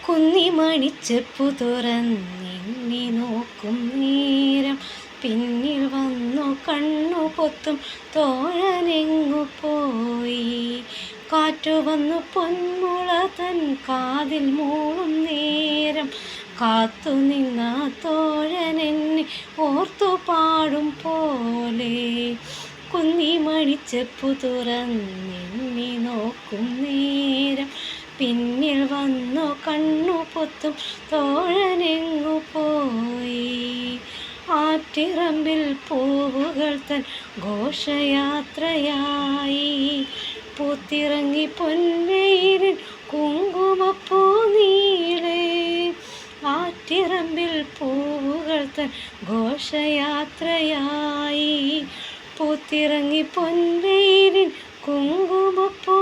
കുന്നിമണിച്ചെപ്പു തുറന്നെണ്ണി നോക്കും നേരം പിന്നിൽ വന്നു കണ്ണു പൊത്തും തോഴനെങ്ങു പോയി. കാറ്റു വന്നു പൊന്മുള തൻ കാതിൽ മൂളും നേരം കാത്തു നിന്ന തോഴനെന്നെ ഓർത്തു പാടും പോലെ. കുന്നിമണിച്ചെപ്പു തുറന്നെണ്ണി നോക്കും നേരം പിന്നിൽ വന്നു കണ്ണു പൊത്തും തോഴനെങ്ങു പോയി. ആറ്റിറമ്പിൽ പൂവുകൾ തൻ ഘോഷയാത്രയായി പൂത്തിറങ്ങി പൊൻവെയിലിൻ കുങ്കുമപ്പൂ നീളെ. ആറ്റിറമ്പിൽ പൂവുകൾ തൻ ഘോഷയാത്രയായി പൂത്തിറങ്ങി പൊൻവെയിലിൻ കുങ്കുമപ്പൂ